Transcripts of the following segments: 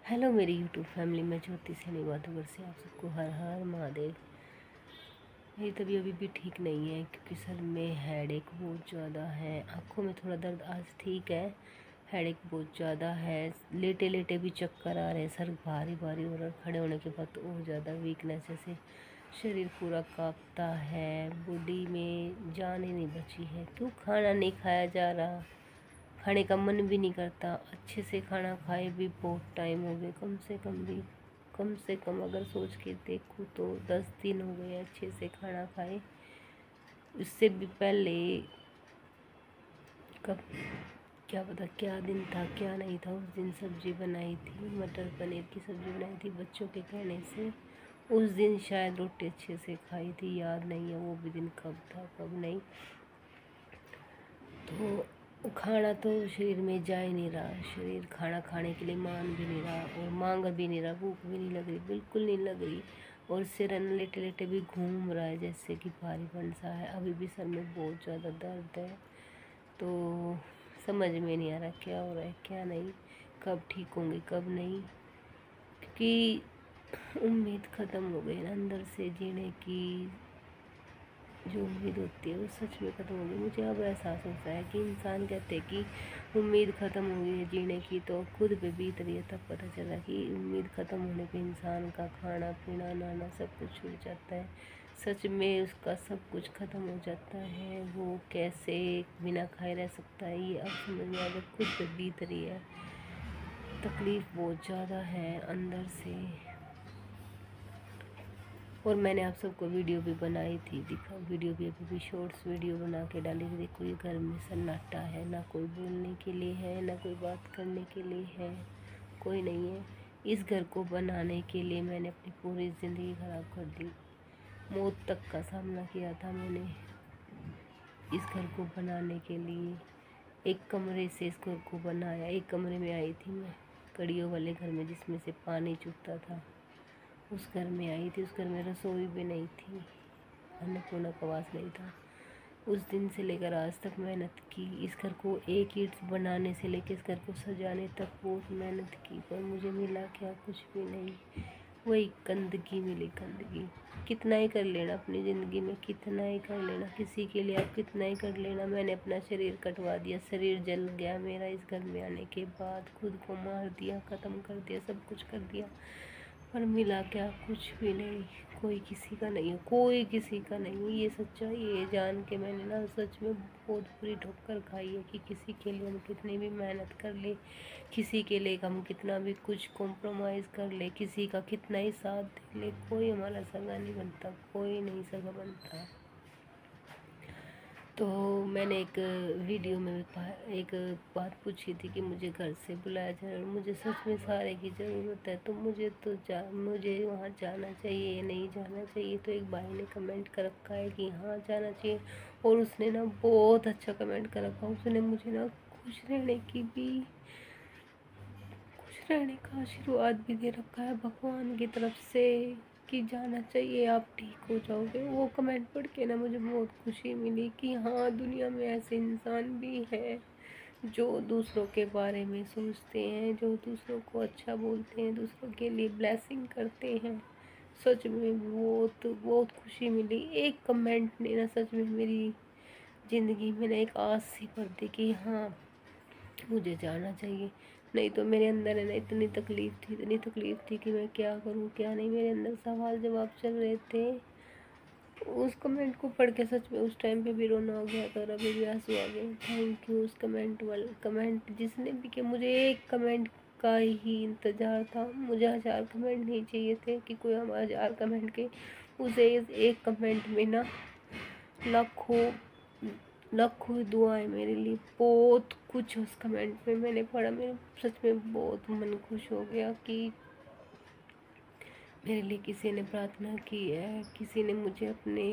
Hello मेरी YouTube family में ज्योति सैनी जादूगर से आप सबको हर हर महादेव। मेरी तबीयत अभी भी ठीक नहीं है क्योंकि सर में हेडेक बहुत ज़्यादा है, आँखों में थोड़ा दर्द आज ठीक है। हेडेक बहुत ज़्यादा है, लेटे लेटे भी चक्कर आ रहे हैं, सर भारी भारी हो रहा है, खड़े होने के बाद तो और ज़्यादा वीकनेस, जैसे शरीर पूरा कांपता है, बॉडी में जान ही नहीं बची है। क्यों खाना नहीं खाया जा रहा, खाने का मन भी नहीं करता। अच्छे से खाना खाए भी बहुत टाइम हो गए, कम से कम अगर सोच के देखूँ तो 10 दिन हो गए अच्छे से खाना खाए। इससे भी पहले कब, क्या पता क्या दिन था क्या नहीं था। उस दिन सब्जी बनाई थी, मटर पनीर की सब्जी बनाई थी बच्चों के कहने से। उस दिन शायद रोटी अच्छे से खाई थी, याद नहीं है वो भी दिन कब था कब नहीं। तो खाना तो शरीर में जा ही नहीं रहा, शरीर खाना खाने के लिए मान भी नहीं रहा और मांग भी नहीं रहा, भूख भी नहीं लग रही, बिल्कुल नहीं लग रही। और सिर लेटे लेटे भी घूम रहा है जैसे कि भारीपन सा है। अभी भी सर में बहुत ज़्यादा दर्द है, तो समझ में नहीं आ रहा क्या हो रहा है क्या नहीं, कब ठीक होंगे कब नहीं। क्योंकि उम्मीद ख़त्म हो गई ना अंदर से, जीने की जो उम्मीद होती है वो सच में ख़त्म हो गई। मुझे अब एहसास होता है कि इंसान कहते हैं कि उम्मीद ख़त्म हो गई है जीने की, तो खुद पे बीत रही है तब पता चला कि उम्मीद ख़त्म होने पे इंसान का खाना पीना नहाना सब कुछ छूट जाता है। सच में उसका सब कुछ ख़त्म हो जाता है, वो कैसे बिना खाए रह सकता है ये अब समझ में आ गया। खुद पे बीत रही है, तकलीफ़ बहुत ज़्यादा है अंदर से। और मैंने आप सबको वीडियो भी बनाई थी, दिखा वीडियो भी, अभी भी शॉर्ट्स वीडियो बना के डाली थी। देखो ये घर में सन्नाटा है, ना कोई बोलने के लिए है ना कोई बात करने के लिए है, कोई नहीं है। इस घर को बनाने के लिए मैंने अपनी पूरी ज़िंदगी ख़राब कर दी, मौत तक का सामना किया था मैंने इस घर को बनाने के लिए। एक कमरे से इस घर को बनाया, एक कमरे में आई थी मैं, कड़ियों वाले घर में जिसमें से पानी चुभता था, उस घर में आई थी। उस घर में रसोई भी नहीं थी, अन्नपूर्णा का वास नहीं था। उस दिन से लेकर आज तक मेहनत की, इस घर को एक ईंट बनाने से लेकर इस घर को सजाने तक बहुत मेहनत की, पर मुझे मिला क्या, कुछ भी नहीं। वही गंदगी मिली, गंदगी। कितना ही कर लेना अपनी ज़िंदगी में, कितना ही कर लेना किसी के लिए, आप कितना ही कर लेना। मैंने अपना शरीर कटवा दिया, शरीर जल गया मेरा इस घर में आने के बाद, खुद को मार दिया, ख़त्म कर दिया, सब कुछ कर दिया, पर मिला क्या, कुछ भी नहीं। कोई किसी का नहीं है, कोई किसी का नहीं है, ये सच्चाई ये जान के मैंने ना सच में बहुत बुरी ठोकर खाई है कि किसी के लिए हम कितनी भी मेहनत कर ले, किसी के लिए हम कितना भी कुछ कॉम्प्रोमाइज़ कर ले, किसी का कितना ही साथ दे ले, कोई हमारा सगा नहीं बनता, कोई नहीं सगा बनता। तो मैंने एक वीडियो में एक बात पूछी थी कि मुझे घर से बुलाया जाए और मुझे सच में सहारे की ज़रूरत है, तो मुझे वहाँ जाना चाहिए या नहीं जाना चाहिए। तो एक भाई ने कमेंट कर रखा है कि हाँ जाना चाहिए, और उसने ना बहुत अच्छा कमेंट कर रखा, उसने मुझे ना खुश रहने का आशीर्वाद भी दे रखा है भगवान की तरफ से कि जाना चाहिए, आप ठीक हो जाओगे। वो कमेंट पढ़ के ना मुझे बहुत खुशी मिली कि हाँ दुनिया में ऐसे इंसान भी हैं जो दूसरों के बारे में सोचते हैं, जो दूसरों को अच्छा बोलते हैं, दूसरों के लिए ब्लेसिंग करते हैं। सच में बहुत बहुत खुशी मिली। एक कमेंट ने ना सच में मेरी ज़िंदगी में ना एक आस सी भर दी कि हाँ मुझे जाना चाहिए। नहीं तो मेरे अंदर है ना इतनी तकलीफ़ थी कि मैं क्या करूँ क्या नहीं, मेरे अंदर सवाल जवाब चल रहे थे। उस कमेंट को पढ़ के सच में उस टाइम पे भी रोना आ गया था और अभी भी आंसू आ गए। थैंक यू उस कमेंट जिसने भी किया। मुझे एक कमेंट का ही इंतज़ार था, मुझे 1000 कमेंट नहीं चाहिए थे कि कोई हम 1000 कमेंट के, उसे इस एक कमेंट में ना लाखों लाखों दुआएं मेरे लिए। बहुत कुछ उस कमेंट में मैंने पढ़ा, मेरे सच में बहुत मन खुश हो गया कि मेरे लिए किसी ने प्रार्थना की है, किसी ने मुझे अपने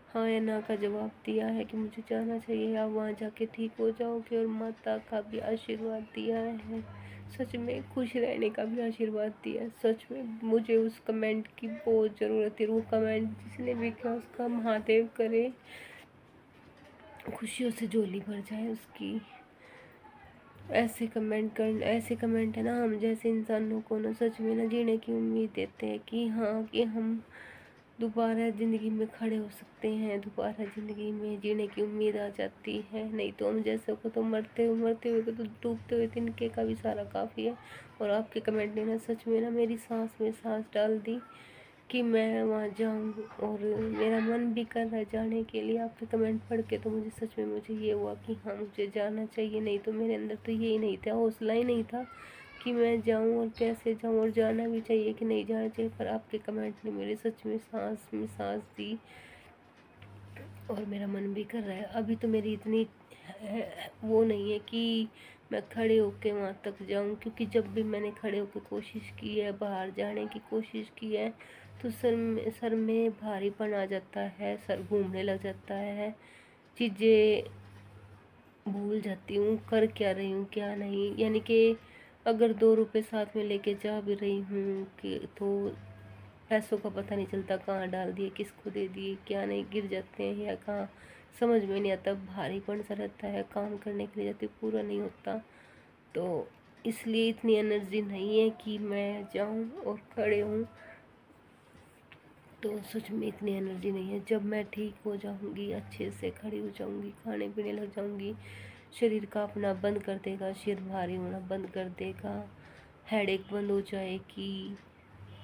हाँ या ना का जवाब दिया है कि मुझे जाना चाहिए, आप वहाँ जाके ठीक हो जाओगे, और माता का भी आशीर्वाद दिया है, सच में खुश रहने का भी आशीर्वाद दिया है। सच में मुझे उस कमेंट की बहुत ज़रूरत है। वो कमेंट जिसने भी किया उसका महादेव करे खुशियों से झोली भर जाए उसकी। ऐसे कमेंट है ना हम जैसे इंसानों को ना सच में ना जीने की उम्मीद देते हैं कि हाँ कि हम दोबारा ज़िंदगी में खड़े हो सकते हैं, दोबारा ज़िंदगी में जीने की उम्मीद आ जाती है। नहीं तो हम जैसे को तो मरते हुए को तो डूबते हुए तिनके का भी सारा काफ़ी है। और आपके कमेंट ने ना सच में ना मेरी सांस में सांस डाल दी कि मैं वहाँ जाऊँ, और मेरा मन भी कर रहा है जाने के लिए। आपके कमेंट पढ़ के तो मुझे सच में मुझे ये हुआ कि हाँ मुझे जाना चाहिए। नहीं तो मेरे अंदर तो यही नहीं था, हौसला ही नहीं था कि मैं जाऊँ और कैसे जाऊँ, और जाना भी चाहिए कि नहीं जाना चाहिए। पर आपके कमेंट ने मेरे सच में सांस में सांस दी, और मेरा मन भी कर रहा है। अभी तो मेरी इतनी वो नहीं है कि मैं खड़े होके वहाँ तक जाऊँ, क्योंकि जब भी मैंने खड़े होके कोशिश की है, बाहर जाने की कोशिश की है, तो सर में भारीपन आ जाता है, सर घूमने लग जाता है, चीज़ें भूल जाती हूँ कर क्या रही हूँ क्या नहीं। यानी कि अगर 2 रुपए साथ में लेके जा भी रही हूँ कि तो पैसों का पता नहीं चलता कहाँ डाल दिए, किसको दे दिए, क्या नहीं, गिर जाते हैं या कहाँ, समझ में नहीं आता। भारीपन सा रहता है, काम करने के लिए जाती पूरा नहीं होता। तो इसलिए इतनी एनर्जी नहीं है कि मैं जाऊँ और खड़े हूँ। तो सच में इतनी एनर्जी नहीं है। जब मैं ठीक हो जाऊंगी, अच्छे से खड़ी हो जाऊंगी, खाने पीने लग जाऊंगी, शरीर का अपना बंद कर देगा, सिर भारी होना बंद कर देगा, हेडेक बंद हो जाएगी,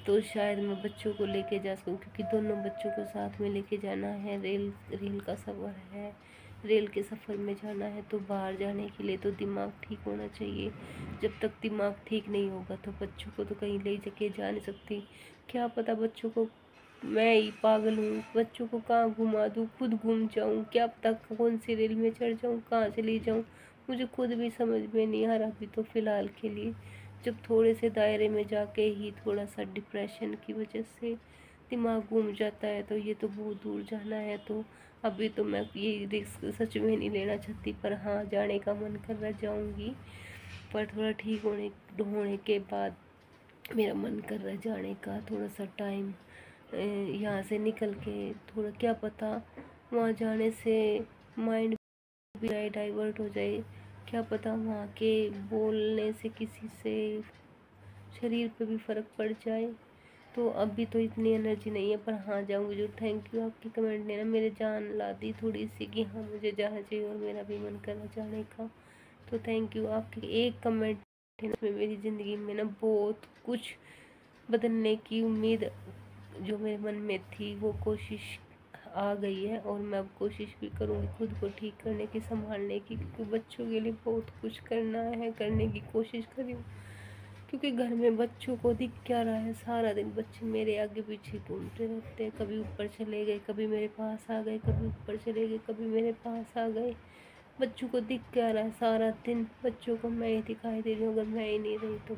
तो शायद मैं बच्चों को लेके जा सकूँ, क्योंकि दोनों बच्चों को साथ में लेके जाना है। रेल का सफ़र है, रेल के सफ़र में जाना है, तो बाहर जाने के लिए तो दिमाग ठीक होना चाहिए। जब तक दिमाग ठीक नहीं होगा तो बच्चों को तो कहीं ले जाके जा नहीं सकती। क्या पता बच्चों को, मैं ही पागल हूँ, बच्चों को कहाँ घुमा दूँ, खुद घूम जाऊँ, क्या पता कौन सी रेल में चढ़ जाऊँ, कहाँ चली जाऊँ, मुझे खुद भी समझ में नहीं आ रहा अभी तो फ़िलहाल के लिए। जब थोड़े से दायरे में जाके ही थोड़ा सा डिप्रेशन की वजह से दिमाग घूम जाता है, तो ये तो बहुत दूर जाना है। तो अभी तो मैं ये रिस्क सच में नहीं लेना चाहती, पर हाँ जाने का मन कर रहा, जाऊँगी। पर थोड़ा ठीक होने के बाद मेरा मन कर रहा है जाने का। थोड़ा सा टाइम यहाँ से निकल के, थोड़ा क्या पता वहाँ जाने से माइंड भी डाइवर्ट हो जाए, क्या पता वहाँ के बोलने से किसी से शरीर पे भी फ़र्क पड़ जाए। तो अभी तो इतनी एनर्जी नहीं है, पर हाँ जाऊँगी जो। थैंक यू, आपकी कमेंट ने ना मेरे जान ला दी थोड़ी सी कि हाँ मुझे जाना चाहिए, और मेरा भी मन कर रहा जाने का। तो थैंक यू, आपके एक कमेंट में मेरी ज़िंदगी में ना बहुत कुछ बदलने की उम्मीद जो मेरे मन में थी वो कोशिश आ गई है। और मैं अब कोशिश भी करूँगी खुद को ठीक करने की, संभालने की, क्योंकि बच्चों के लिए बहुत कुछ करना है, करने की कोशिश कर रही हूँ। क्योंकि घर में बच्चों को दिख क्या रहा है, सारा दिन बच्चे मेरे आगे पीछे घूमते रहते हैं। कभी ऊपर चले गए, कभी मेरे पास आ गए, कभी ऊपर चले गए, कभी मेरे पास आ गए। बच्चों को दिख क्या रहा है, सारा दिन बच्चों को मैं ही दिखाई दे रही हूँ। अगर मैं ही नहीं रही तो